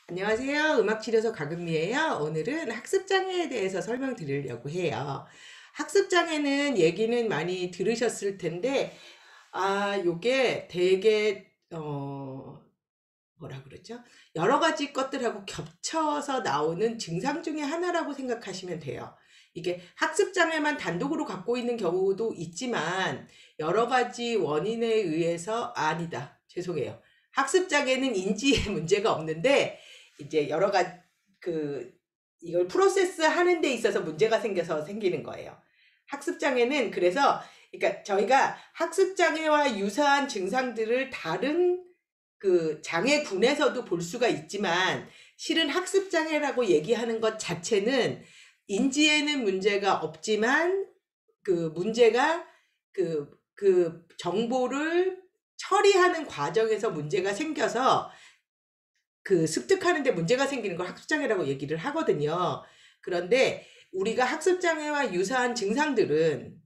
안녕하세요. 음악치료소 가금이에요. 오늘은 학습장애에 대해서 설명드리려고 해요. 학습장애는 얘기는 많이 들으셨을 텐데, 요게 되게, 뭐라 그러죠? 여러 가지 것들하고 겹쳐서 나오는 증상 중에 하나라고 생각하시면 돼요. 이게 학습장애만 단독으로 갖고 있는 경우도 있지만, 여러 가지 원인에 의해서, 아니다. 죄송해요. 학습장애는 인지에 문제가 없는데, 이제 여러 가지, 그, 이걸 프로세스 하는 데 있어서 문제가 생겨서 생기는 거예요. 학습장애는 그래서, 그러니까 저희가 학습장애와 유사한 증상들을 다른 그 장애군에서도 볼 수가 있지만 실은 학습장애라고 얘기하는 것 자체는 인지에는 문제가 없지만 그 문제가 그 정보를 처리하는 과정에서 문제가 생겨서 그 습득하는 데 문제가 생기는 걸 학습장애라고 얘기를 하거든요. 그런데 우리가 학습장애와 유사한 증상들은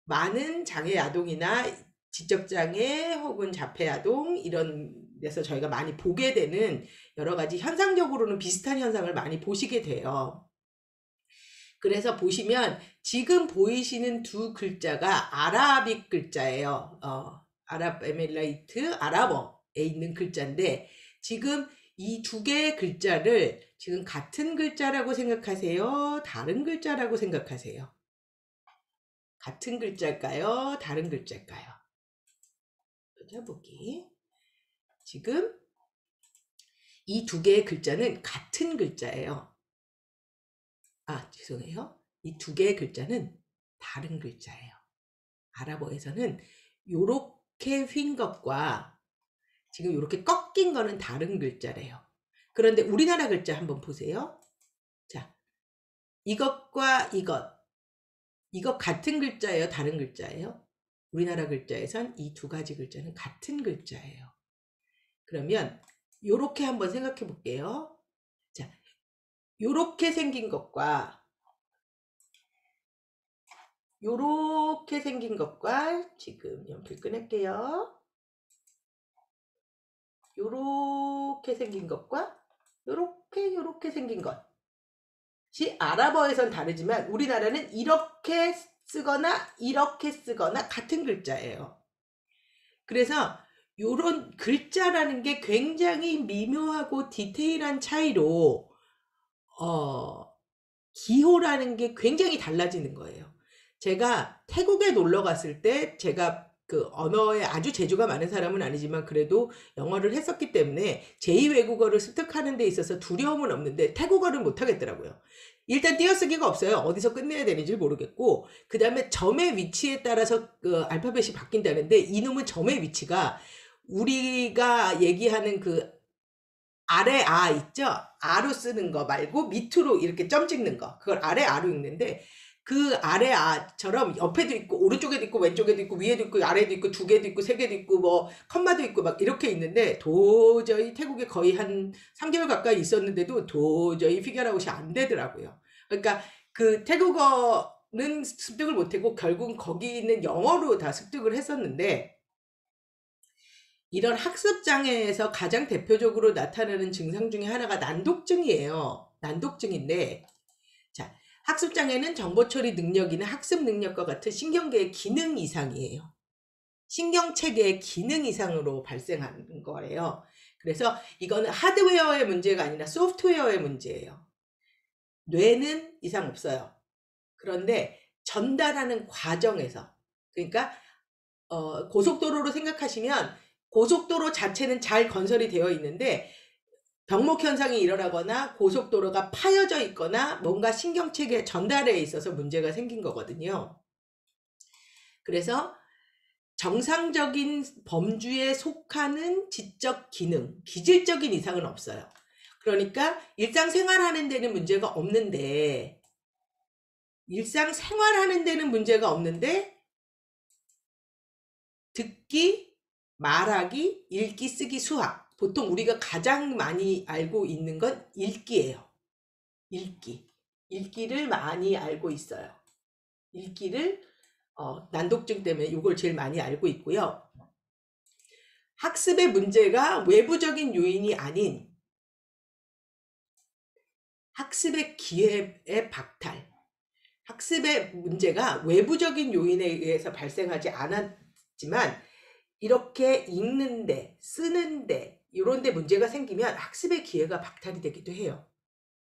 많은 장애 아동이나 지적장애 혹은 자폐 아동 이런 데서 저희가 많이 보게 되는 여러 가지 현상적으로는 비슷한 현상을 많이 보시게 돼요. 그래서 보시면 지금 보이시는 두 글자가 아라빅 글자예요. 아랍에밀레이트 아랍어에 있는 글자인데 지금 이 두 개의 글자를 지금 같은 글자라고 생각하세요? 다른 글자라고 생각하세요? 같은 글자일까요? 다른 글자일까요? 찾아보기. 지금 이 두 개의 글자는 같은 글자예요. 죄송해요. 이 두 개의 글자는 다른 글자예요. 아랍어에서는 요렇게 휜 것과 지금 요렇게 꺾인 거는 다른 글자래요. 그런데 우리나라 글자 한번 보세요. 자, 이것과 이것 같은 글자예요? 다른 글자예요? 우리나라 글자에선 이 두 가지 글자는 같은 글자예요. 그러면 요렇게 한번 생각해 볼게요. 자, 요렇게 생긴 것과 요렇게 생긴 것과 지금 연필 끊을게요. 요렇게 생긴 것과 요렇게 생긴 것이 아랍어에선 다르지만 우리나라는 이렇게 쓰거나 같은 글자예요. 그래서 요런 글자라는 게 굉장히 미묘하고 디테일한 차이로 기호라는 게 굉장히 달라지는 거예요. 제가 태국에 놀러 갔을 때 제가 그 언어에 아주 재주가 많은 사람은 아니지만 그래도 영어를 했었기 때문에 제2 외국어를 습득하는 데 있어서 두려움은 없는데 태국어를 못 하겠더라고요. 일단 띄어쓰기가 없어요. 어디서 끝내야 되는지 모르겠고 그 다음에 점의 위치에 따라서 그 알파벳이 바뀐다는데 이놈의 점의 위치가 우리가 얘기하는 그 아래 아 있죠? 아로 쓰는 거 말고 밑으로 이렇게 점 찍는 거. 그걸 아래 아로 읽는데 그 아래 아처럼 옆에도 있고 오른쪽에도 있고 왼쪽에도 있고 위에도 있고 아래도 있고 두 개도 있고 세 개도 있고 뭐 컴마도 있고 막 이렇게 있는데 도저히 태국에 거의 한 3개월 가까이 있었는데도 도저히 피겨라웃이 안 되더라고요. 그러니까 그 태국어는 습득을 못하고 결국 거기 있는 영어로 다 습득을 했었는데 이런 학습 장애에서 가장 대표적으로 나타나는 증상 중에 하나가 난독증이에요. 난독증인데, 자, 학습 장애는 정보 처리 능력이나 학습 능력과 같은 신경계의 기능 이상이에요. 신경체계의 기능 이상으로 발생하는 거예요. 그래서 이거는 하드웨어의 문제가 아니라 소프트웨어의 문제예요. 뇌는 이상 없어요. 그런데 전달하는 과정에서, 그러니까 고속도로로 생각하시면 고속도로 자체는 잘 건설이 되어 있는데 병목 현상이 일어나거나 고속도로가 파여져 있거나 뭔가 신경체계 전달에 있어서 문제가 생긴 거거든요. 그래서 정상적인 범주에 속하는 지적 기능, 기질적인 이상은 없어요. 그러니까 일상생활하는 데는 문제가 없는데 듣기, 말하기, 읽기, 쓰기, 수학. 보통 우리가 가장 많이 알고 있는 건 읽기예요. 읽기. 읽기를 많이 알고 있어요. 읽기를 난독증 때문에 이걸 제일 많이 알고 있고요. 학습의 문제가 외부적인 요인이 아닌 학습의 기회의 박탈. 학습의 문제가 외부적인 요인에 의해서 발생하지 않았지만 이렇게 읽는데, 쓰는데 이런 데 문제가 생기면 학습의 기회가 박탈이 되기도 해요.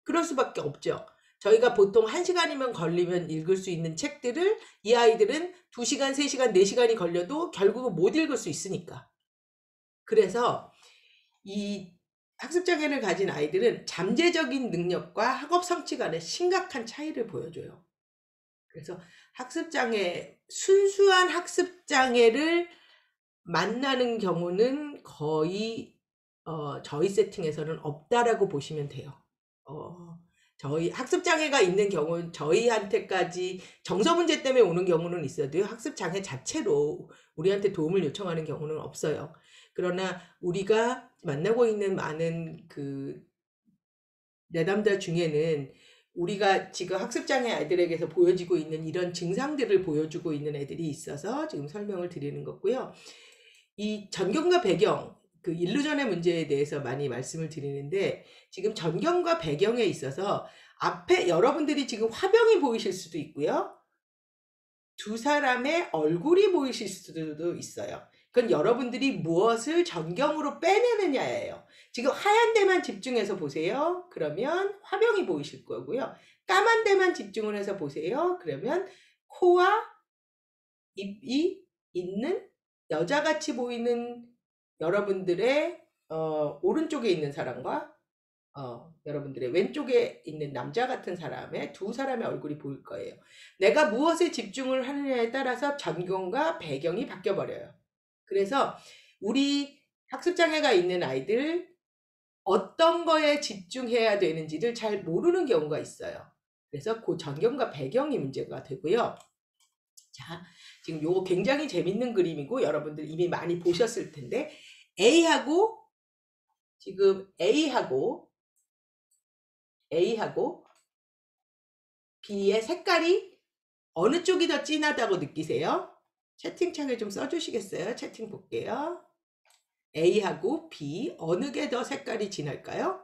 그럴 수밖에 없죠. 저희가 보통 1시간이면 걸리면 읽을 수 있는 책들을 이 아이들은 2시간, 3시간, 4시간이 걸려도 결국은 못 읽을 수 있으니까. 그래서 이 학습장애를 가진 아이들은 잠재적인 능력과 학업 성취 간의 심각한 차이를 보여줘요. 그래서 학습장애, 순수한 학습장애를 만나는 경우는 거의 저희 세팅에서는 없다라고 보시면 돼요. 저희 학습장애가 있는 경우는 저희한테까지 정서 문제 때문에 오는 경우는 있어도요. 학습장애 자체로 우리한테 도움을 요청하는 경우는 없어요. 그러나 우리가 만나고 있는 많은 그 내담자 중에는 우리가 지금 학습장애 아이들에게서 보여지고 있는 이런 증상들을 보여주고 있는 애들이 있어서 지금 설명을 드리는 거고요. 이 전경과 배경, 그 일루전의 문제에 대해서 많이 말씀을 드리는데 지금 전경과 배경에 있어서 앞에 여러분들이 지금 화병이 보이실 수도 있고요. 두 사람의 얼굴이 보이실 수도 있어요. 그건 여러분들이 무엇을 전경으로 빼내느냐예요. 지금 하얀 데만 집중해서 보세요. 그러면 화병이 보이실 거고요. 까만 데만 집중을 해서 보세요. 그러면 코와 입이 있는 여자같이 보이는 여러분들의 오른쪽에 있는 사람과 여러분들의 왼쪽에 있는 남자 같은 사람의 두 사람의 얼굴이 보일 거예요. 내가 무엇에 집중을 하느냐에 따라서 전경과 배경이 바뀌어버려요. 그래서 우리 학습장애가 있는 아이들 어떤 거에 집중해야 되는지를 잘 모르는 경우가 있어요. 그래서 그 전경과 배경이 문제가 되고요. 자, 지금 요거 굉장히 재밌는 그림이고 여러분들 이미 많이 보셨을 텐데 A하고 지금 A하고 B의 색깔이 어느 쪽이 더 진하다고 느끼세요? 채팅창에 좀 써주시겠어요? 채팅 볼게요. A하고 B 어느 게 더 색깔이 진할까요?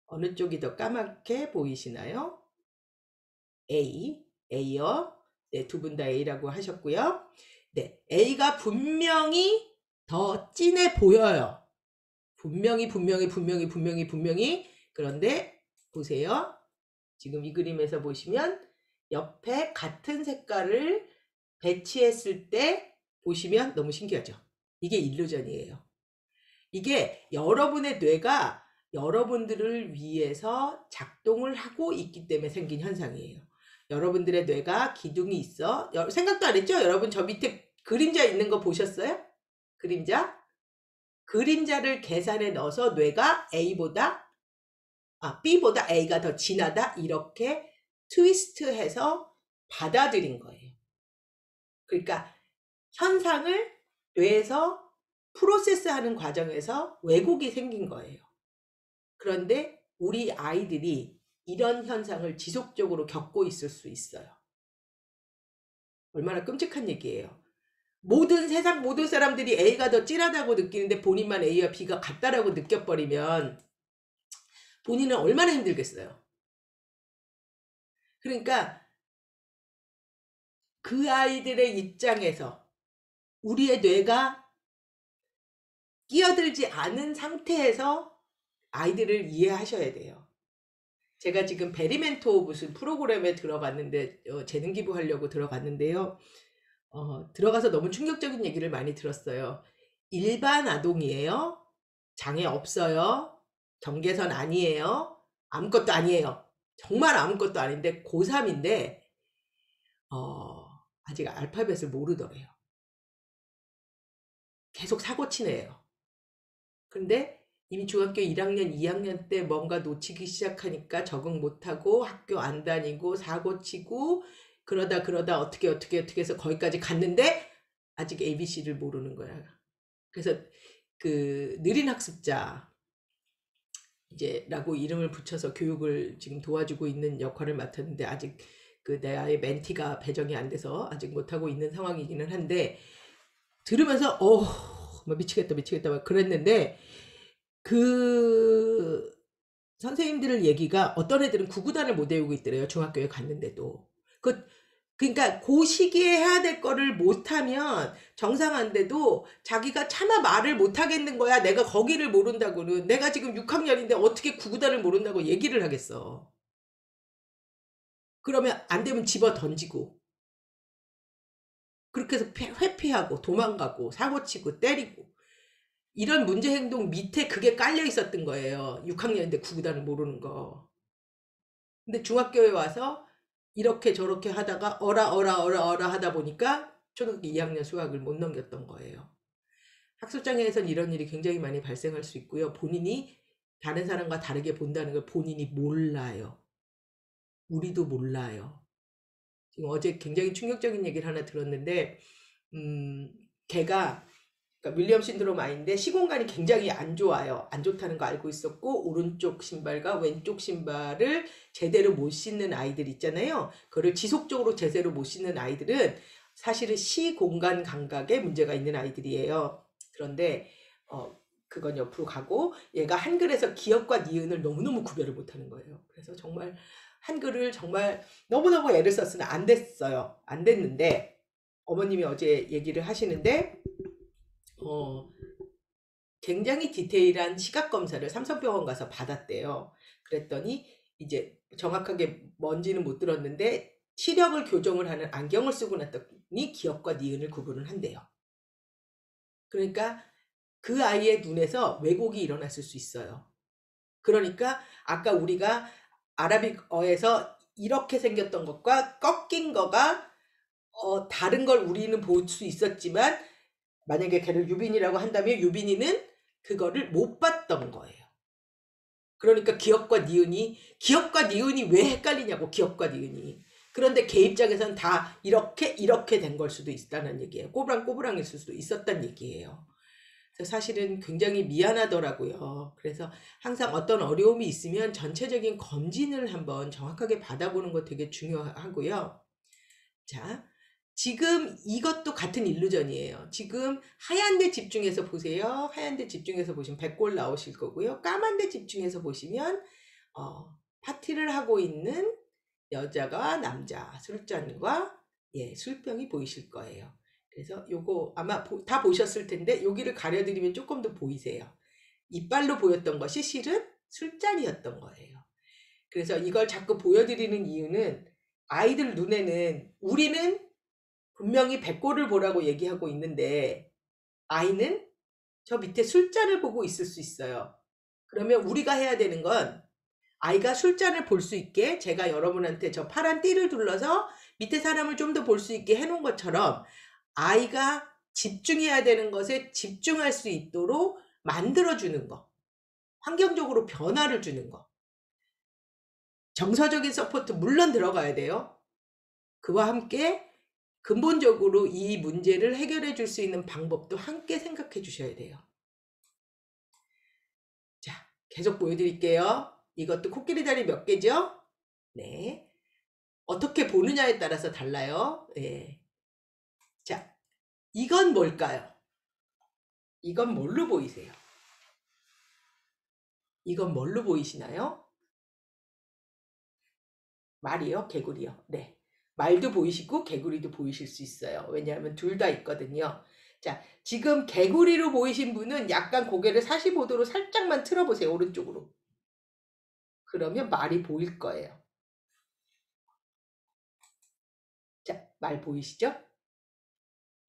어느 쪽이 더 까맣게 보이시나요? A요. 네, 두 분 다 A라고 하셨고요. 네, A가 분명히 더 진해 보여요. 분명히. 그런데 보세요. 지금 이 그림에서 보시면 옆에 같은 색깔을 배치했을 때 보시면 너무 신기하죠. 이게 일루전이에요. 이게 여러분의 뇌가 여러분들을 위해서 작동을 하고 있기 때문에 생긴 현상이에요. 여러분들의 뇌가 기둥이 있어. 생각도 안 했죠? 여러분 저 밑에 그림자 있는 거 보셨어요? 그림자를 계산에 넣어서 뇌가 B보다 A가 더 진하다 이렇게 트위스트해서 받아들인 거예요. 그러니까 현상을 뇌에서 프로세스하는 과정에서 왜곡이 생긴 거예요. 그런데 우리 아이들이 이런 현상을 지속적으로 겪고 있을 수 있어요. 얼마나 끔찍한 얘기예요. 세상 모든 사람들이 A가 더 진하다고 느끼는데 본인만 A와 B가 같다라고 느껴버리면 본인은 얼마나 힘들겠어요. 그러니까 그 아이들의 입장에서 우리의 뇌가 끼어들지 않은 상태에서 아이들을 이해하셔야 돼요. 제가 지금 베리멘토 무슨 프로그램에 들어갔는데 재능 기부하려고 들어갔는데요. 들어가서 너무 충격적인 얘기를 많이 들었어요. 일반 아동이에요. 장애 없어요. 경계선 아니에요. 아무것도 아니에요. 정말 아무것도 아닌데 고3인데 아직 알파벳을 모르더래요. 계속 사고치네요. 근데 이미 중학교 1학년, 2학년 때 뭔가 놓치기 시작하니까 적응 못하고 학교 안 다니고 사고치고 그러다 어떻게 해서 거기까지 갔는데 아직 ABC를 모르는 거야. 그래서 그 느린 학습자 이제 라고 이름을 붙여서 교육을 지금 도와주고 있는 역할을 맡았는데 아직 그 내 아이 멘티가 배정이 안 돼서 아직 못하고 있는 상황이기는 한데 들으면서 막 미치겠다 막 그랬는데 그 선생님들 얘기가 어떤 애들은 구구단을 못 외우고 있더래요. 중학교에 갔는데도. 그러니까 그 시기에 해야 될 거를 못하면 정상한데도 자기가 차마 말을 못하겠는 거야. 내가 거기를 모른다고는. 내가 지금 6학년인데 어떻게 구구단을 모른다고 얘기를 하겠어. 그러면 안 되면 집어 던지고. 그렇게 해서 회피하고 도망가고 사고치고 때리고. 이런 문제 행동 밑에 그게 깔려 있었던 거예요. 6학년인데 구구단을 모르는 거. 근데 중학교에 와서 이렇게 저렇게 하다가 어라 하다 보니까 초등학교 2학년 수학을 못 넘겼던 거예요. 학습장애에선 이런 일이 굉장히 많이 발생할 수 있고요. 본인이 다른 사람과 다르게 본다는 걸 본인이 몰라요. 우리도 몰라요. 지금 어제 굉장히 충격적인 얘기를 하나 들었는데 걔가 그러니까 윌리엄 신드롬 아이인데 시공간이 굉장히 안 좋아요. 안 좋다는 거 알고 있었고 오른쪽 신발과 왼쪽 신발을 제대로 못 신는 아이들 있잖아요. 그거를 지속적으로 제대로 못 신는 아이들은 사실은 시공간 감각에 문제가 있는 아이들이에요. 그런데 그건 옆으로 가고 얘가 한글에서 기역과 니은을 너무너무 구별을 못하는 거예요. 그래서 정말 한글을 정말 너무너무 애를 썼으나 안 됐어요. 안 됐는데 어머님이 어제 얘기를 하시는데 굉장히 디테일한 시각검사를 삼성병원 가서 받았대요. 그랬더니 이제 정확하게 뭔지는 못 들었는데 시력을 교정을 하는 안경을 쓰고 났더니 기역과 니은을 구분을 한대요. 그러니까 그 아이의 눈에서 왜곡이 일어났을 수 있어요. 그러니까 아까 우리가 아라빅어에서 이렇게 생겼던 것과 꺾인 거가 다른 걸 우리는 볼 수 있었지만 만약에 걔를 유빈이라고 한다면 유빈이는 그거를 못 봤던 거예요. 그러니까 기역과 니은이 왜 헷갈리냐고. 기역과 니은이. 그런데 걔 입장에서는 다 이렇게 된 걸 수도 있다는 얘기예요. 꼬부랑꼬부랑일 수도 있었단 얘기예요. 그래서 사실은 굉장히 미안하더라고요. 그래서 항상 어떤 어려움이 있으면 전체적인 검진을 한번 정확하게 받아보는 거 되게 중요하고요. 자, 지금 이것도 같은 일루전이에요. 지금 하얀 데 집중해서 보세요. 하얀 데 집중해서 보시면 백골 나오실 거고요. 까만 데 집중해서 보시면 파티를 하고 있는 여자가 남자 술잔과 술병이 보이실 거예요. 그래서 요거 아마 다 보셨을 텐데 여기를 가려드리면 조금 더 보이세요. 이빨로 보였던 것이 실은 술잔이었던 거예요. 그래서 이걸 자꾸 보여드리는 이유는 아이들 눈에는 우리는 분명히 백골을 보라고 얘기하고 있는데 아이는 저 밑에 술잔을 보고 있을 수 있어요. 그러면 우리가 해야 되는 건 아이가 술잔을 볼 수 있게 제가 여러분한테 저 파란 띠를 둘러서 밑에 사람을 좀 더 볼 수 있게 해놓은 것처럼 아이가 집중해야 되는 것에 집중할 수 있도록 만들어주는 거. 환경적으로 변화를 주는 거. 정서적인 서포트 물론 들어가야 돼요. 그와 함께 근본적으로 이 문제를 해결해 줄 수 있는 방법도 함께 생각해 주셔야 돼요. 자, 계속 보여드릴게요. 이것도 코끼리 다리 몇 개죠? 네. 어떻게 보느냐에 따라서 달라요. 네. 자, 이건 뭘까요? 이건 뭘로 보이세요? 이건 뭘로 보이시나요? 말이요? 개구리요? 네. 말도 보이시고 개구리도 보이실 수 있어요. 왜냐하면 둘 다 있거든요. 자, 지금 개구리로 보이신 분은 약간 고개를 45도로 살짝만 틀어보세요. 오른쪽으로. 그러면 말이 보일 거예요. 자, 말 보이시죠?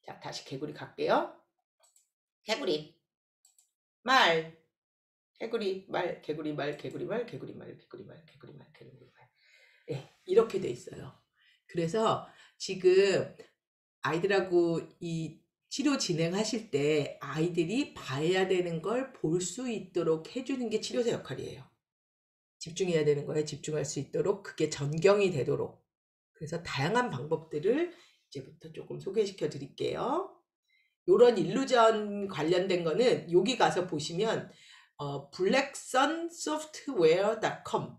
자, 다시 개구리 갈게요. 개구리, 말, 개구리, 말, 개구리, 말, 개구리, 말, 개구리, 말, 개구리, 말, 개구리, 말, 개구리, 말. 네, 이렇게 돼 있어요. 그래서 지금 아이들하고 이 치료 진행하실 때 아이들이 봐야 되는 걸 볼 수 있도록 해주는 게 치료사 역할이에요. 집중해야 되는 거에 집중할 수 있도록 그게 전경이 되도록. 그래서 다양한 방법들을 이제부터 조금 소개시켜 드릴게요. 요런 일루전 관련된 거는 여기 가서 보시면 blackssunsoftware.com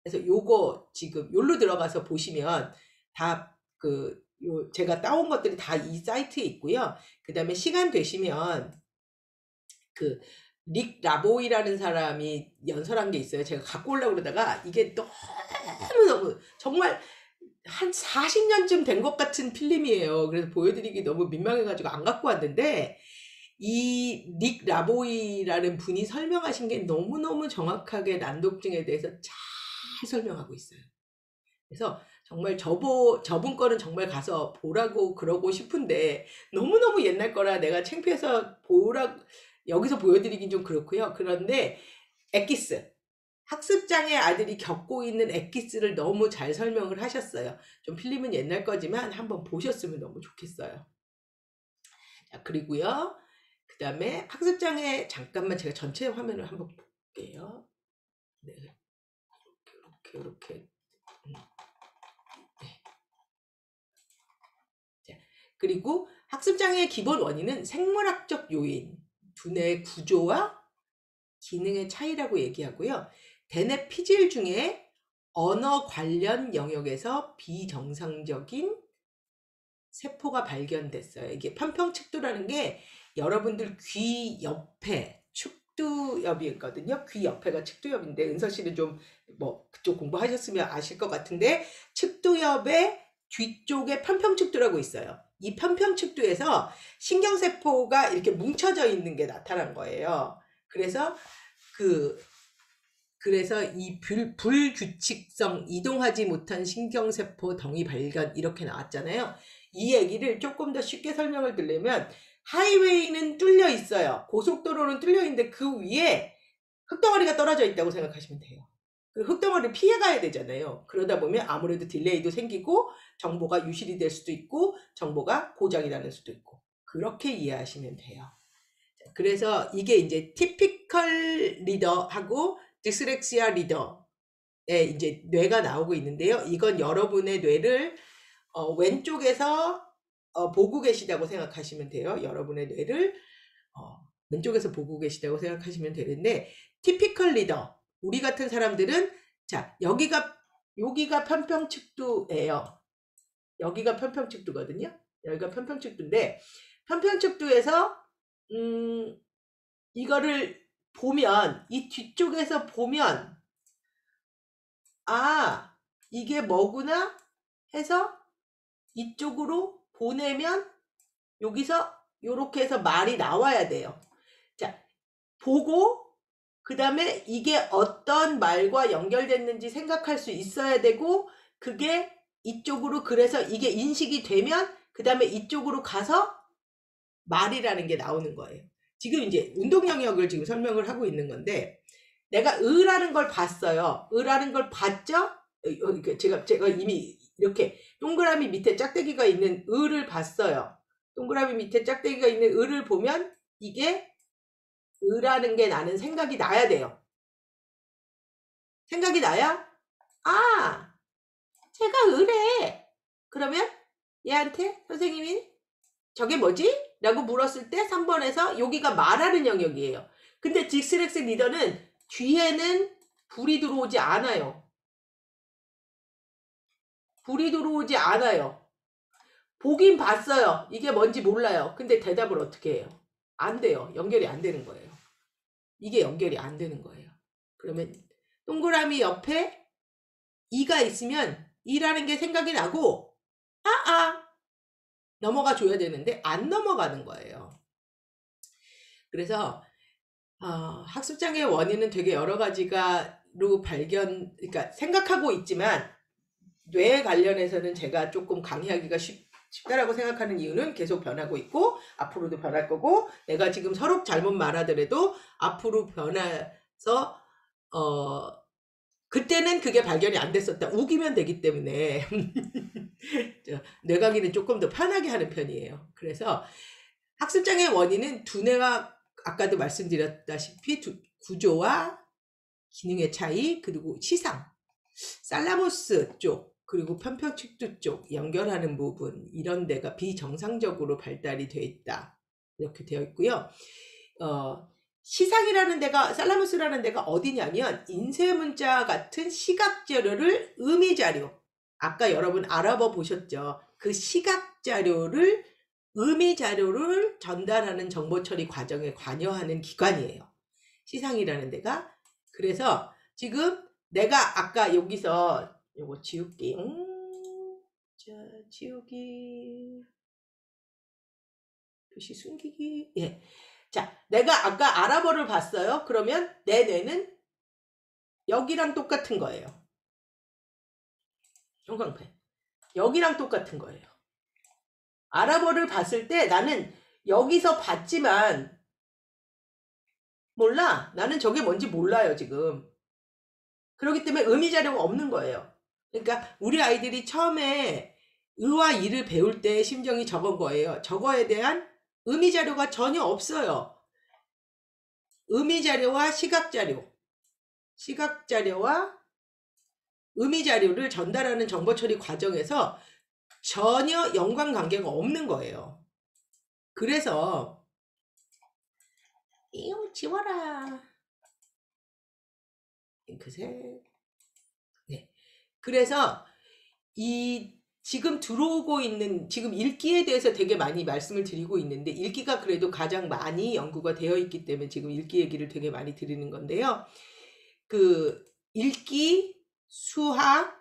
그래서 요거 지금 요로 들어가서 보시면 다 제가 따온 것들이 다 이 사이트에 있고요. 그 다음에 시간 되시면 릭 라보이라는 사람이 연설한 게 있어요. 제가 갖고 오려고 그러다가 이게 너무 정말 한 40년쯤 된 것 같은 필름이에요. 그래서 보여드리기 너무 민망해가지고 안 갖고 왔는데, 이 릭 라보이라는 분이 설명하신 게 너무너무 정확하게 난독증에 대해서 잘 설명하고 있어요. 그래서 정말 저분 거는 정말 가서 보라고 그러고 싶은데, 너무너무 옛날 거라 내가 창피해서 여기서 보여드리긴 좀 그렇고요. 그런데 엑기스, 학습장애 아들이 겪고 있는 엑기스를 너무 잘 설명을 하셨어요. 좀 필름은 옛날 거지만 한번 보셨으면 너무 좋겠어요. 자, 그리고요. 그 다음에 학습장애, 잠깐만 제가 전체 화면을 한번 볼게요. 네. 이렇게. 네. 자, 그리고 학습장애의 기본 원인은 생물학적 요인, 두뇌의 구조와 기능의 차이라고 얘기하고요. 대뇌 피질 중에 언어 관련 영역에서 비정상적인 세포가 발견됐어요. 이게 편평측두라는 게 여러분들 귀 옆에 측두엽이 있거든요. 귀 옆에가 측두엽인데, 은서 씨는 좀 뭐 그쪽 공부하셨으면 아실 것 같은데, 측두엽의 뒤쪽에 편평측두라고 있어요. 이 편평측두에서 신경세포가 이렇게 뭉쳐져 있는 게 나타난 거예요. 그래서 이 불규칙성 이동하지 못한 신경세포 덩이 발견, 이렇게 나왔잖아요. 이 얘기를 조금 더 쉽게 설명을 드리려면, 하이웨이는 뚫려 있어요. 고속도로는 뚫려 있는데 그 위에 흙덩어리가 떨어져 있다고 생각하시면 돼요. 그 흙덩어리를 피해 가야 되잖아요. 그러다 보면 아무래도 딜레이도 생기고 정보가 유실이 될 수도 있고 정보가 고장이 나는 수도 있고, 그렇게 이해하시면 돼요. 그래서 이게 이제 티피컬 리더하고 디스렉시아 리더의 이제 뇌가 나오고 있는데요. 이건 여러분의 뇌를 왼쪽에서 보고 계시다고 생각하시면 돼요. 여러분의 뇌를 왼쪽에서 보고 계시다고 생각하시면 되는데, 티피컬 리더, 우리 같은 사람들은, 자, 여기가 편평측두예요. 여기가 편평측두거든요. 여기가 편평측두인데, 편평측두에서 이거를 보면, 이 뒤쪽에서 보면, 아, 이게 뭐구나 해서 이쪽으로 보내면 여기서 요렇게 해서 말이 나와야 돼요. 자, 보고 그 다음에 이게 어떤 말과 연결됐는지 생각할 수 있어야 되고, 그게 이쪽으로, 그래서 이게 인식이 되면 그 다음에 이쪽으로 가서 말이라는 게 나오는 거예요. 지금 이제 운동 영역을 지금 설명을 하고 있는 건데, 내가 의라는 걸 봤어요. 의라는 걸 봤죠? 제가 이미 이렇게 동그라미 밑에 짝대기가 있는 의를 봤어요. 동그라미 밑에 짝대기가 있는 의를 보면 이게 의라는 게 나는 생각이 나야 돼요. 생각이 나야, 아, 제가 의래. 그러면 얘한테 선생님이 저게 뭐지? 라고 물었을 때 3번에서 여기가 말하는 영역이에요. 근데 디스렉스 리더는 뒤에는 불이 들어오지 않아요. 불이 들어오지 않아요. 보긴 봤어요. 이게 뭔지 몰라요. 근데 대답을 어떻게 해요? 안 돼요. 연결이 안 되는 거예요. 이게 연결이 안 되는 거예요. 그러면 동그라미 옆에 이가 있으면 이라는 게 생각이 나고, 넘어가 줘야 되는데 안 넘어가는 거예요. 그래서 학습장애 원인은 되게 여러 가지가로 그러니까 생각하고 있지만, 뇌 관련해서는 제가 조금 강의하기가 쉽다라고 생각하는 이유는 계속 변하고 있고 앞으로도 변할 거고, 내가 지금 서로 잘못 말하더라도 앞으로 변해서 그때는 그게 발견이 안 됐었다 우기면 되기 때문에 뇌 강의는 조금 더 편하게 하는 편이에요. 그래서 학습장애 원인은 두뇌와 아까도 말씀드렸다시피 구조와 기능의 차이, 그리고 시상, 살라모스 쪽, 그리고 편평측두 쪽 연결하는 부분, 이런 데가 비정상적으로 발달이 되어 있다, 이렇게 되어 있고요. 시상이라는 데가, 살라모스라는 데가 어디냐면 인쇄문자 같은 시각자료를 의미자료, 아까 여러분 알아봐 보셨죠? 그 시각자료를 의미자료를 전달하는 정보처리 과정에 관여하는 기관이에요. 시상이라는 데가. 그래서 지금 내가 아까 여기서 요거 지우기. 자, 지우기. 표시 숨기기. 예. 자, 내가 아까 아랍어를 봤어요. 그러면 내 뇌는 여기랑 똑같은 거예요. 형광펜. 여기랑 똑같은 거예요. 아랍어를 봤을 때 나는 여기서 봤지만 몰라. 나는 저게 뭔지 몰라요, 지금. 그렇기 때문에 의미 자료가 없는 거예요. 그러니까 우리 아이들이 처음에 의와 이를 배울 때 심정이 저건 거예요. 저거에 대한 의미 자료가 전혀 없어요. 의미 자료와 시각 자료, 시각 자료와 의미 자료를 전달하는 정보 처리 과정에서 전혀 연관관계가 없는 거예요. 그래서 이거 지워라. 핑크색. 네. 그래서 이 지금 들어오고 있는 지금 읽기에 대해서 되게 많이 말씀을 드리고 있는데 읽기가 그래도 가장 많이 연구가 되어 있기 때문에 지금 읽기 얘기를 되게 많이 드리는 건데요. 그 읽기, 수학,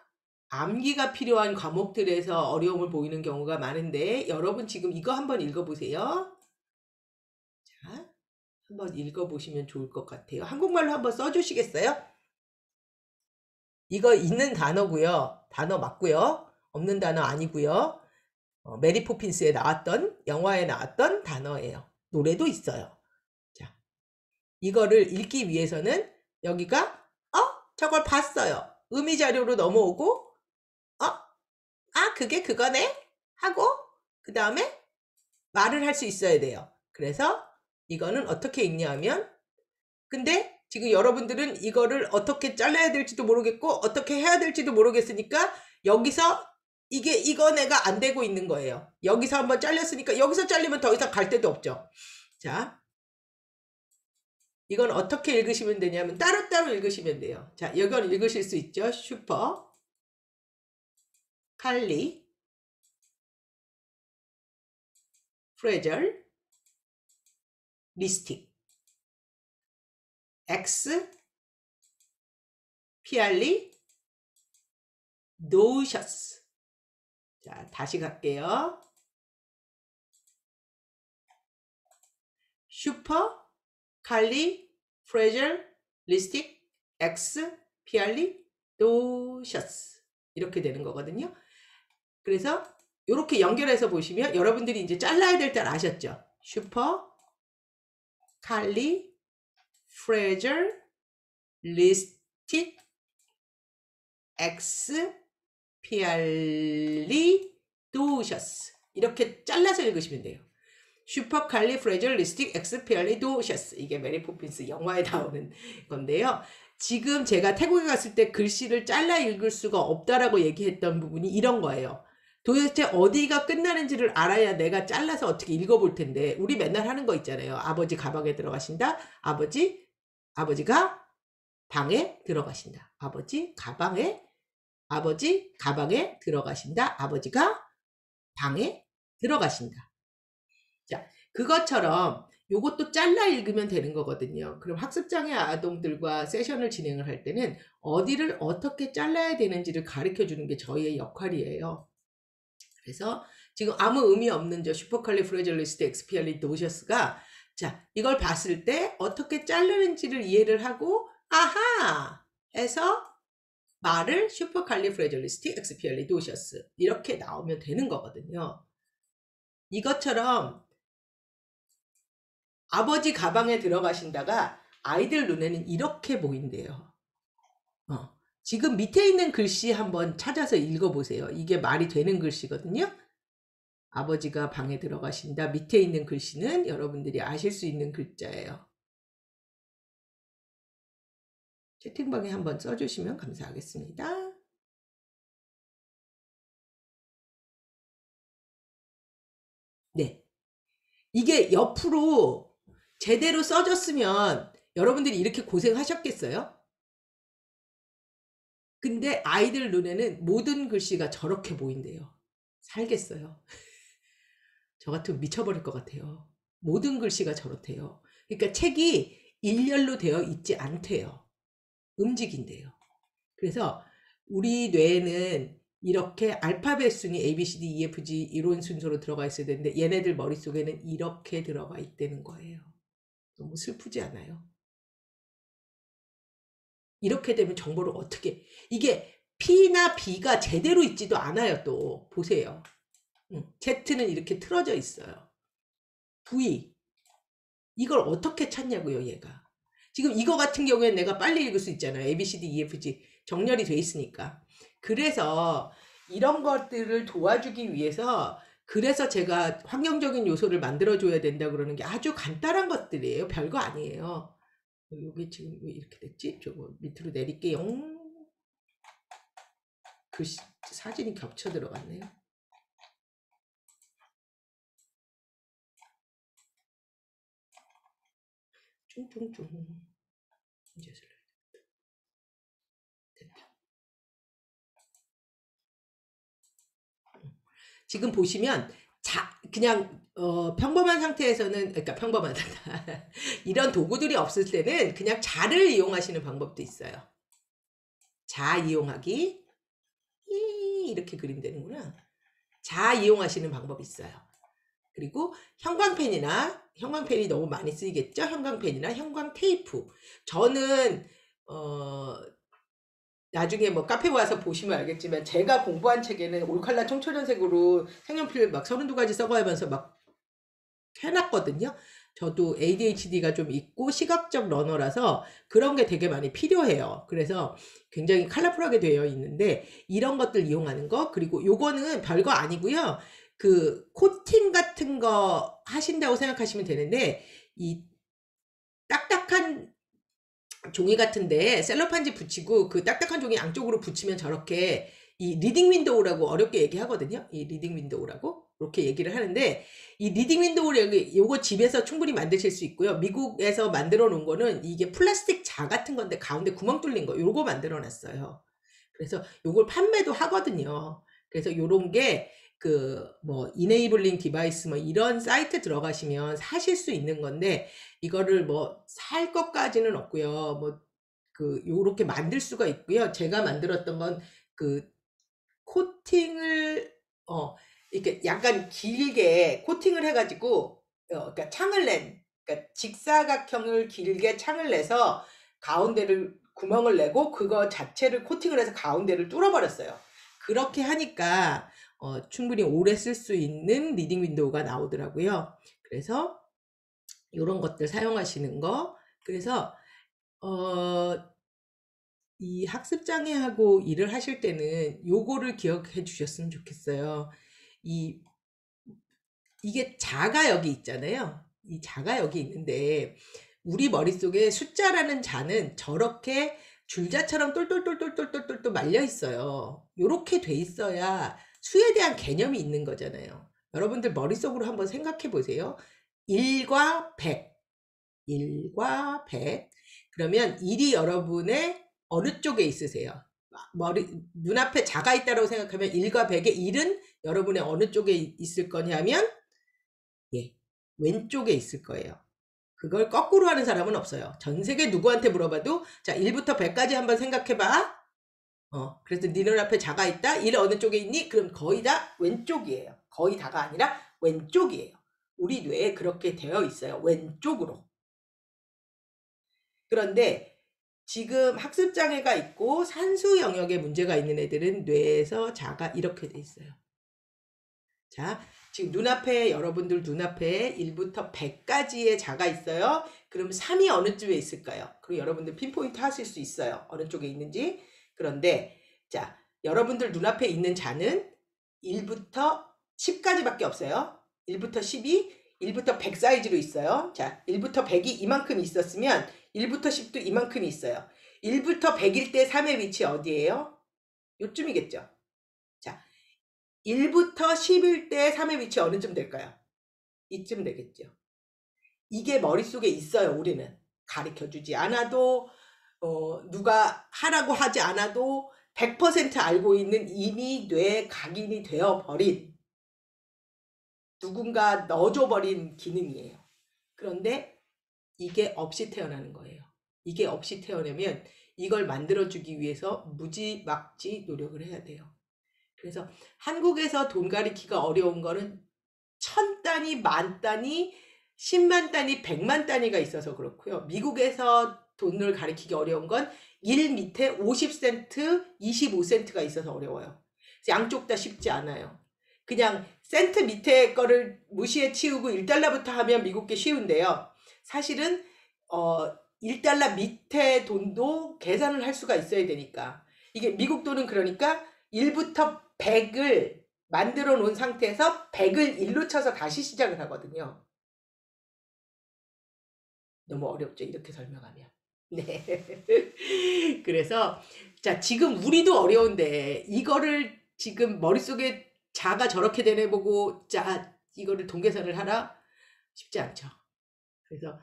암기가 필요한 과목들에서 어려움을 보이는 경우가 많은데 여러분 지금 이거 한번 읽어보세요. 자, 한번 읽어보시면 좋을 것 같아요. 한국말로 한번 써주시겠어요? 이거 있는 단어고요. 단어 맞고요. 없는 단어 아니고요. 메리 포핀스에 나왔던 영화에 나왔던 단어예요. 노래도 있어요. 자, 이거를 읽기 위해서는 여기가 저걸 봤어요. 의미 자료로 넘어오고 그게 그거네 하고 그 다음에 말을 할 수 있어야 돼요. 그래서 이거는 어떻게 읽냐면 근데 지금 여러분들은 이거를 어떻게 잘라야 될지도 모르겠고 어떻게 해야 될지도 모르겠으니까 여기서 이거 내가 안 되고 있는 거예요. 여기서 한번 잘렸으니까 여기서 잘리면 더 이상 갈 데도 없죠. 자, 이건 어떻게 읽으시면 되냐면 따로따로 읽으시면 돼요. 자, 이건 읽으실 수 있죠. 슈퍼 칼리 프레절 리스틱 엑스 피알리 노셔스. 자, 다시 갈게요. 슈퍼 칼리 프레절 리스틱 엑스 피알리 노셔스 이렇게 되는 거거든요. 그래서 이렇게 연결해서 보시면 여러분들이 이제 잘라야 될 때 아셨죠? 슈퍼 칼리 프레절 리스틱 엑스 피알리 도셔스 이렇게 잘라서 읽으시면 돼요. 슈퍼 칼리 프레절 리스틱 엑스 피알리 도셔스 이게 메리 포핀스 영화에 나오는 건데요. 지금 제가 태국에 갔을 때 글씨를 잘라 읽을 수가 없다라고 얘기했던 부분이 이런 거예요. 도대체 어디가 끝나는지를 알아야 내가 잘라서 어떻게 읽어볼 텐데 우리 맨날 하는 거 있잖아요. 아버지 가방에 들어가신다. 아버지가 방에 들어가신다. 아버지 가방에 들어가신다. 아버지가 방에 들어가신다. 자, 그것처럼 요것도 잘라 읽으면 되는 거거든요. 그럼 학습장애 아동들과 세션을 진행을 할 때는 어디를 어떻게 잘라야 되는지를 가르쳐 주는 게 저희의 역할이에요. 그래서 지금 아무 의미 없는 저 슈퍼칼리프레절리스트 엑스피알리도셔스가 자, 이걸 봤을 때 어떻게 자르는지를 이해를 하고 아하 해서 말을 슈퍼칼리프레절리스틱 엑스피알리도셔스 이렇게 나오면 되는 거거든요. 이것처럼 아버지 가방에 들어가신다가 아이들 눈에는 이렇게 보인대요. 지금 밑에 있는 글씨 한번 찾아서 읽어보세요. 이게 말이 되는 글씨거든요. 아버지가 방에 들어가신다. 밑에 있는 글씨는 여러분들이 아실 수 있는 글자예요. 채팅방에 한번 써주시면 감사하겠습니다. 네. 이게 옆으로 제대로 써졌으면 여러분들이 이렇게 고생하셨겠어요? 근데 아이들 눈에는 모든 글씨가 저렇게 보인대요. 살겠어요. 저 같으면 미쳐버릴 것 같아요. 모든 글씨가 저렇대요. 그러니까 책이 일렬로 되어 있지 않대요. 움직인대요. 그래서 우리 뇌에는 이렇게 알파벳 순위 A, B, C, D, E, F, G 이런 순서로 들어가 있어야 되는데 얘네들 머릿속에는 이렇게 들어가 있다는 거예요. 너무 슬프지 않아요? 이렇게 되면 정보를 어떻게 이게 P나 B가 제대로 있지도 않아요. 또 보세요. Z는 이렇게 틀어져 있어요. V 이걸 어떻게 찾냐고요, 얘가. 지금 이거 같은 경우에는 내가 빨리 읽을 수 있잖아요. A, B, C, D, E, F, G 정렬이 돼 있으니까. 그래서 이런 것들을 도와주기 위해서 그래서 제가 환경적인 요소를 만들어줘야 된다 그러는 게 아주 간단한 것들이에요. 별거 아니에요. 요게 지금 왜 이렇게 됐지? 저거 밑으로 내릴게요. 글씨, 사진이 겹쳐 들어갔네요. 퉁퉁퉁. 이제 됐다. 지금 보시면 그냥 평범한 상태에서는 그러니까 평범한 이런 도구들이 없을 때는 그냥 자를 이용하시는 방법도 있어요. 자 이용하기 이렇게 그리면 되는구나. 자 이용하시는 방법이 있어요. 그리고 형광펜이 너무 많이 쓰이겠죠? 형광펜이나 형광 테이프. 저는 나중에 뭐 카페 와서 보시면 알겠지만 제가 공부한 책에는 올칼라 청초전색으로 색연필 막 32가지 써가면서 막 해놨거든요. 저도 ADHD가 좀 있고 시각적 러너라서 그런 게 되게 많이 필요해요. 그래서 굉장히 컬러풀하게 되어 있는데 이런 것들 이용하는 거 그리고 요거는 별거 아니고요. 그 코팅 같은 거 하신다고 생각하시면 되는데 이 딱딱한 종이 같은데 셀로판지 붙이고 그 딱딱한 종이 양쪽으로 붙이면 저렇게 이 리딩 윈도우라고 어렵게 얘기하거든요. 이 리딩 윈도우라고 이렇게 얘기를 하는데 이 리딩 윈도우를 요거 집에서 충분히 만드실 수 있고요. 미국에서 만들어 놓은 거는 이게 플라스틱 자 같은 건데 가운데 구멍 뚫린 거 요거 만들어 놨어요. 그래서 요걸 판매도 하거든요. 그래서 요런 게 그 뭐 이네이블링 디바이스 뭐 이런 사이트 들어가시면 사실 수 있는 건데 이거를 뭐 살 것까지는 없고요. 뭐 그 요렇게 만들 수가 있고요. 제가 만들었던 건 그 코팅을 이렇게 약간 길게 코팅을 해 가지고 그러니까 그러니까 직사각형을 길게 창을 내서 가운데를 구멍을 내고 그거 자체를 코팅을 해서 가운데를 뚫어 버렸어요. 그렇게 하니까 충분히 오래 쓸 수 있는 리딩 윈도우가 나오더라고요. 그래서 요런 것들 사용하시는 거. 그래서 이 학습장애하고 일을 하실 때는 요거를 기억해 주셨으면 좋겠어요. 이게 자가 여기 있잖아요. 이 자가 여기 있는데 우리 머릿속에 숫자라는 자는 저렇게 줄자처럼 똘똘똘똘똘똘똘 말려 있어요. 요렇게 돼 있어야 수에 대한 개념이 있는 거잖아요. 여러분들 머릿속으로 한번 생각해 보세요. 1과 100. 1과 100. 그러면 1이 여러분의 어느 쪽에 있으세요? 눈앞에 자가 있다고 생각하면 1과 100의 1은 여러분의 어느 쪽에 있을 거냐면 예, 왼쪽에 있을 거예요. 그걸 거꾸로 하는 사람은 없어요. 전 세계 누구한테 물어봐도 자 1부터 100까지 한번 생각해봐. 그래서 네 눈앞에 자가 있다. 1 어느 쪽에 있니? 그럼 거의 다 왼쪽이에요. 거의 다가 아니라 왼쪽이에요. 우리 뇌에 그렇게 되어 있어요. 왼쪽으로. 그런데 지금 학습장애가 있고 산수 영역에 문제가 있는 애들은 뇌에서 자가 이렇게 돼 있어요. 자, 지금 눈앞에 여러분들 눈앞에 1부터 100까지의 자가 있어요. 그럼 3이 어느 쪽에 있을까요? 그럼 여러분들 핀포인트 하실 수 있어요. 어느 쪽에 있는지. 그런데 자, 여러분들 눈앞에 있는 자는 1부터 10까지밖에 없어요. 1부터 10이 1부터 100 사이즈로 있어요. 자, 1부터 100이 이만큼 있었으면 1부터 10도 이만큼이 있어요. 1부터 100일 때 3의 위치 어디예요? 요쯤이겠죠. 자, 1부터 10일 때 3의 위치 어느쯤 될까요? 이쯤 되겠죠. 이게 머릿속에 있어요. 우리는 가르쳐주지 않아도 누가 하라고 하지 않아도 100% 알고 있는 이미 뇌에 각인이 되어버린 누군가 넣어줘버린 기능이에요. 그런데 이게 없이 태어나는 거예요. 이게 없이 태어나면 이걸 만들어주기 위해서 무지막지 노력을 해야 돼요. 그래서 한국에서 돈 가리키가 어려운 거는 1000단위, 만단위, 10만 단위, 100만 단위가 있어서 그렇고요. 미국에서 돈을 가리키기 어려운 건 1 밑에 50센트, 25센트가 있어서 어려워요. 양쪽 다 쉽지 않아요. 그냥 센트 밑에 거를 무시해 치우고 1달러부터 하면 미국 게 쉬운데요. 사실은 1달러 밑에 돈도 계산을 할 수가 있어야 되니까. 이게 미국 돈은 그러니까 1부터 100을 만들어 놓은 상태에서 100을 1로 쳐서 다시 시작을 하거든요. 너무 어렵죠, 이렇게 설명하면. 네. 그래서 자, 지금 우리도 어려운데 이거를 지금 머릿속에 자가 저렇게 되뇌보고 자, 이거를 동계산을 하라? 쉽지 않죠. 그래서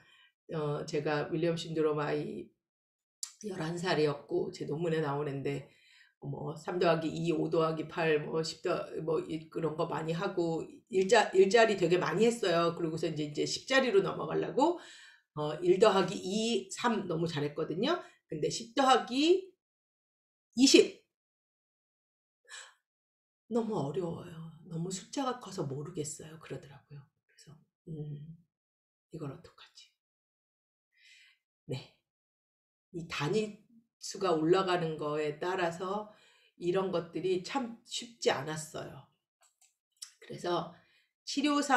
제가 윌리엄 신드롬 아이 11살이었고 제 논문에 나오는데 3 더하기 2, 5 더하기 8, 10 그런 거 많이 하고 일자리 되게 많이 했어요. 그러고서 이제 10자리로 넘어가려고 1 더하기 2, 3 너무 잘했거든요. 근데 10 더하기 20 너무 어려워요. 너무 숫자가 커서 모르겠어요. 그러더라고요. 그래서 이걸 어떡하지? 네. 이 단위수가 올라가는 거에 따라서 이런 것들이 참 쉽지 않았어요. 그래서 치료사가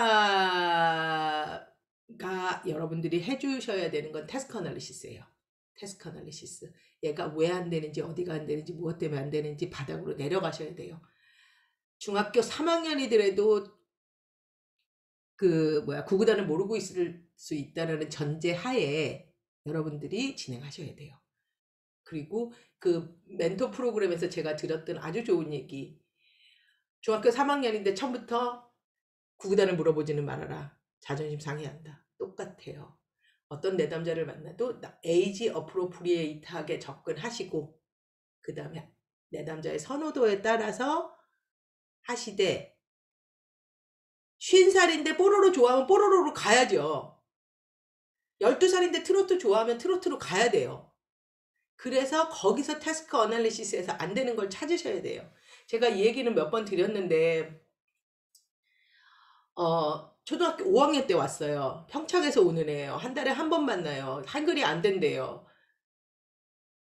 여러분들이 해주셔야 되는 건 태스크 어널리시스예요. 태스크 어널리시스. 얘가 왜 안 되는지, 어디가 안 되는지, 무엇 때문에 안 되는지 바닥으로 내려가셔야 돼요. 중학교 3학년이더라도 구구단을 모르고 있을 수 있다는 전제 하에 여러분들이 진행하셔야 돼요. 그리고 그 멘토 프로그램에서 제가 들었던 아주 좋은 얘기. 중학교 3학년인데 처음부터 구구단을 물어보지는 말아라. 자존심 상해한다. 똑같아요. 어떤 내담자를 만나도 에이지 어프로프리에이트하게 접근하시고 그 다음에 내담자의 선호도에 따라서 하시되 50살인데 뽀로로 좋아하면 뽀로로로 가야죠. 12살인데 트로트 좋아하면 트로트로 가야 돼요. 그래서 거기서 태스크 어널리시스에서 안 되는 걸 찾으셔야 돼요. 제가 이 얘기는 몇 번 드렸는데 초등학교 5학년 때 왔어요. 평창에서 오는 애예요. 한 달에 한 번 만나요. 한글이 안 된대요.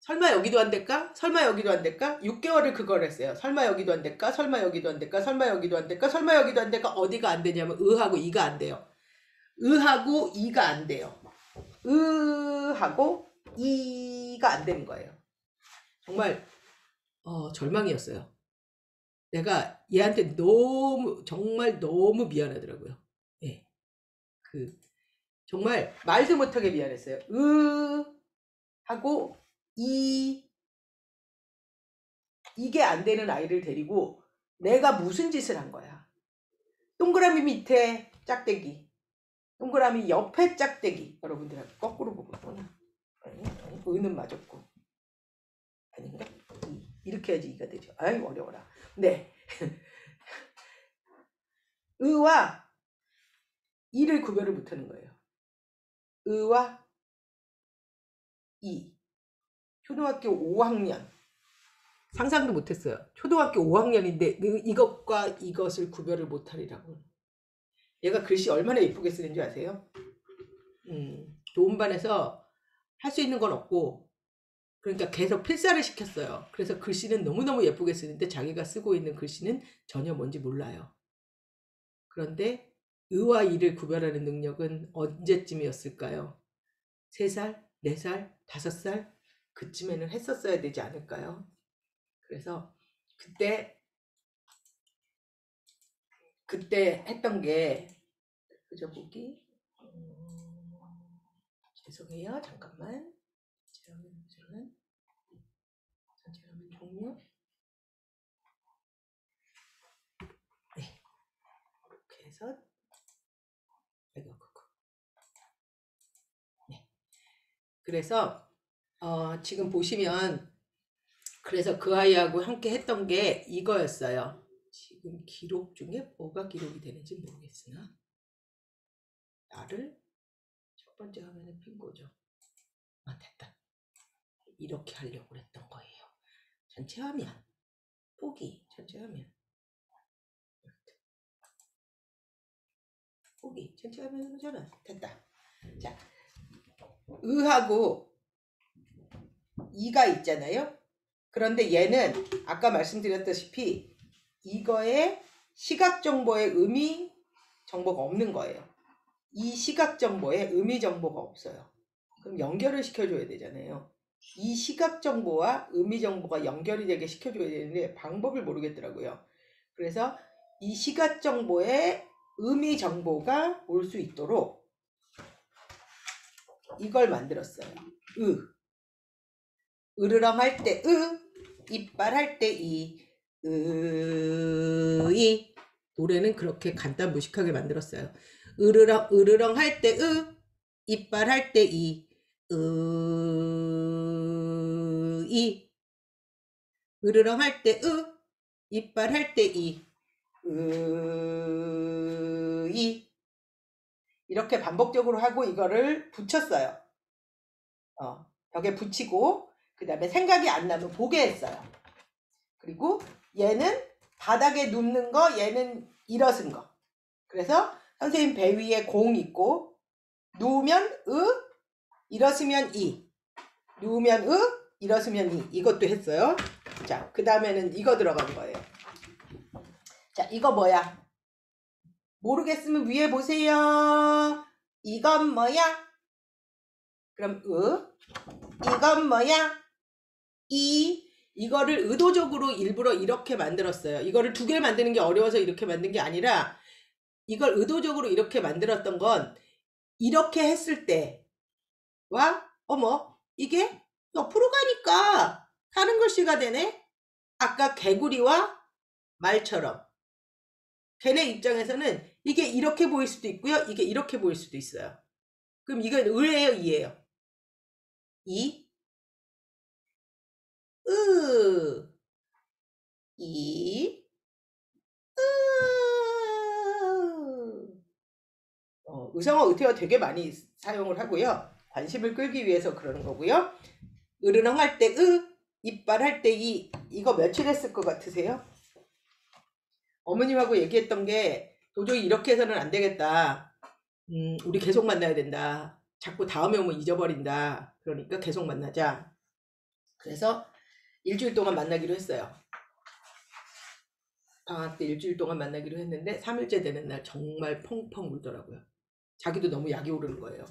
설마 여기도 안 될까? 설마 여기도 안 될까? 6개월을 그걸 했어요. 설마 여기도 안 될까? 설마 여기도 안 될까? 설마 여기도 안 될까? 설마 여기도 안 될까? 어디가 안 되냐면 의하고 이가 안 돼요. 의하고 이가 안 돼요. 의하고 이가 안 되는 거예요. 정말 절망이었어요. 내가 얘한테 정말 너무 미안하더라고요. 예. 정말 말도 못하게 미안했어요. 하고 이게 안 되는 아이를 데리고 내가 무슨 짓을 한 거야. 동그라미 밑에 짝대기, 동그라미 옆에 짝대기. 여러분들하고 거꾸로 보고 있구나. 아니, 의는 맞았고. 아닌가? 이렇게 해야지 이가 되죠. 아이 어려워라. 네. 의와 이를 구별을 못하는 거예요. 의와 이. 초등학교 5학년. 상상도 못했어요. 초등학교 5학년인데 이것과 이것을 구별을 못하리라고. 얘가 글씨 얼마나 예쁘게 쓰는 줄 아세요? 도움반에서 할 수 있는 건 없고 그러니까 계속 필사를 시켰어요. 그래서 글씨는 너무너무 예쁘게 쓰는데 자기가 쓰고 있는 글씨는 전혀 뭔지 몰라요. 그런데 의와 이를 구별하는 능력은 언제쯤이었을까요? 3살, 4살, 5살 그쯤에는 했었어야 되지 않을까요? 그래서 그때 했던 게 그저 보기 죄송해요. 잠깐만. 전체화면 종료. 네. 이렇게 해서 네. 그래서 지금 보시면 그래서 그 아이하고 함께 했던 게 이거였어요. 지금 기록 중에 뭐가 기록이 되는지 모르겠으나 첫 번째 화면에 핀 거죠. 아, 됐다. 이렇게 하려고 그랬던 거예요. 전체 화면. 포기. 전체 화면. 포기. 전체 화면으로 전환. 됐다. 자, 의하고 이가 있잖아요. 그런데 얘는 아까 말씀드렸다시피 이거에 시각 정보에 의미 정보가 없는 거예요. 이 시각 정보에 의미 정보가 없어요. 그럼 연결을 시켜줘야 되잖아요. 이 시각 정보와 의미 정보가 연결이 되게 시켜줘야 되는데 방법을 모르겠더라고요. 그래서 이 시각 정보에 의미 정보가 올 수 있도록 이걸 만들었어요. 으르렁 할 때 이빨 할 때 이 노래는 그렇게 간단 무식하게 만들었어요. 으르렁 할 때 이빨 할 때 이 으르렁 할 때 이빨 할 때 이 이렇게 반복적으로 하고 이거를 붙였어요. 벽에 붙이고 그 다음에 생각이 안 나면 보게 했어요. 그리고 얘는 바닥에 눕는 거, 얘는 일어선 거. 그래서 선생님 배 위에 공 있고 누우면 일어서면 누우면 일어서면 이것도 했어요. 자, 그 다음에는 이거 들어간 거예요. 자, 이거 뭐야? 모르겠으면 위에 보세요. 이건 뭐야? 그럼 이건 뭐야? 이거를 의도적으로 일부러 이렇게 만들었어요. 이거를 두 개를 만드는 게 어려워서 이렇게 만든 게 아니라 이걸 의도적으로 이렇게 만들었던 건 이렇게 했을 때와 어머 이게 옆으로 가니까 다른 글씨가 되네. 아까 개구리와 말처럼 걔네 입장에서는 이게 이렇게 보일 수도 있고요. 이게 이렇게 보일 수도 있어요. 그럼 이건 을예요, 이예요? 의성어 의태어 되게 많이 사용을 하고요. 관심을 끌기 위해서 그러는 거고요. 으르렁 할 때 이빨 할 때 이거 며칠 했을 것 같으세요? 어머님하고 얘기했던 게 도저히 이렇게 해서는 안 되겠다. 우리 계속 만나야 된다. 자꾸 다음에 오면 잊어버린다. 그러니까 계속 만나자. 그래서 일주일 동안 만나기로 했어요. 방학 때 일주일 동안 만나기로 했는데 3일째 되는 날 정말 펑펑 울더라고요. 자기도 너무 약이 오르는 거예요.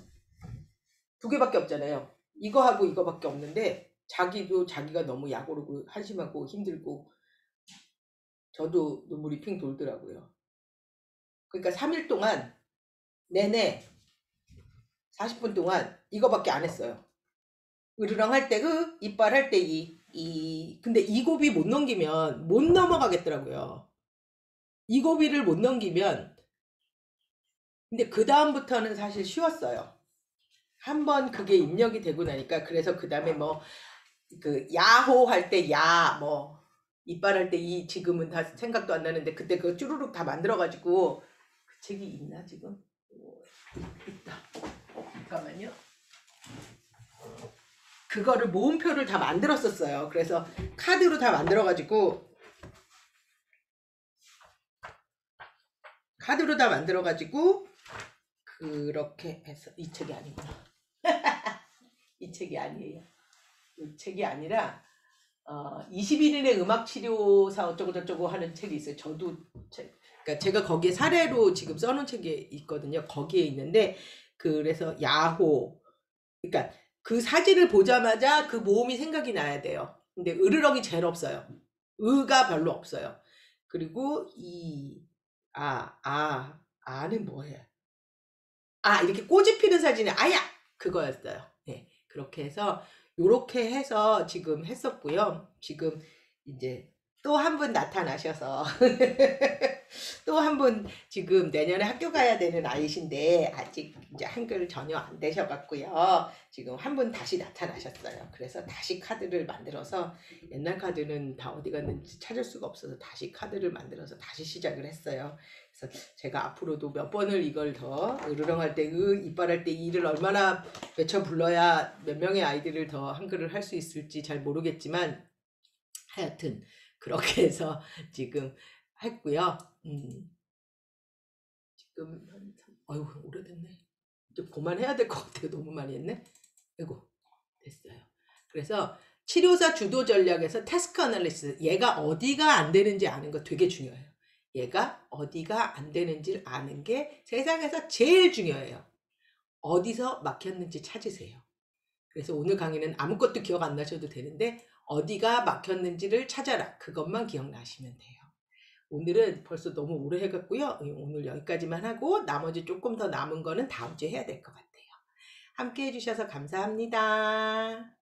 두 개밖에 없잖아요. 이거하고 이거밖에 없는데 자기도 자기가 너무 약 오르고 한심하고 힘들고 저도 눈물이 핑 돌더라고요. 그러니까 3일 동안 내내 40분 동안 이거밖에 안 했어요. 으르렁 할 때 이빨 할 때 근데 이 고비 못 넘기면 못 넘어가겠더라고요. 이 고비를 못 넘기면 근데 그 다음부터는 사실 쉬웠어요. 한번 그게 입력이 되고 나니까 그래서 그 다음에 뭐 그 야호 할 때 뭐 이빨 할 때 지금은 다 생각도 안 나는데 그때 그거 쭈루룩 다 만들어가지고 그 책이 있나 지금? 있다. 잠깐만요. 그거를 모음표를 다 만들었었어요. 그래서 카드로 다 만들어가지고 그렇게 해서 이 책이 아니구나. 이 책이 아니에요. 이 책이 아니라 21일의 음악치료사 어쩌고저쩌고 하는 책이 있어요. 저도 그러니까 제가 거기에 사례로 지금 써놓은 책이 있거든요. 거기에 있는데 그래서 야호 그러니까 그 사진을 보자마자 그 모음이 생각이 나야 돼요. 근데 으르렁이 제일 없어요. 의가 별로 없어요. 그리고 아는 뭐예요? 이렇게 꽃이 피는 사진이 아야! 그거였어요. 네. 그렇게 해서 요렇게 해서 지금 했었고요. 지금 이제 또 한 분 나타나셔서 또 한 분 지금 내년에 학교 가야 되는 아이신데 아직 이제 한글 전혀 안 되셔 갖고요. 지금 한 분 다시 나타나셨어요. 그래서 다시 카드를 만들어서 옛날 카드는 다 어디 갔는지 찾을 수가 없어서 다시 카드를 만들어서 다시 시작을 했어요. 그래서 제가 앞으로도 몇 번을 이걸 더 으르렁할 때 이빨할 때 이를 얼마나 외쳐 불러야 몇 명의 아이들을 더 한글을 할 수 있을지 잘 모르겠지만 하여튼 그렇게 해서 지금 했고요. 지금 아유 오래됐네. 이제 그만해야 될 것 같아요. 너무 많이 했네. 아이고 됐어요. 그래서 치료사 주도 전략에서 태스크 어널리시스, 얘가 어디가 안 되는지 아는 거 되게 중요해요. 얘가 어디가 안 되는지를 아는 게 세상에서 제일 중요해요. 어디서 막혔는지 찾으세요. 그래서 오늘 강의는 아무것도 기억 안 나셔도 되는데 어디가 막혔는지를 찾아라. 그것만 기억나시면 돼요. 오늘은 벌써 너무 오래 해갔고요. 오늘 여기까지만 하고 나머지 조금 더 남은 거는 다음 주에 해야 될 것 같아요. 함께 해주셔서 감사합니다.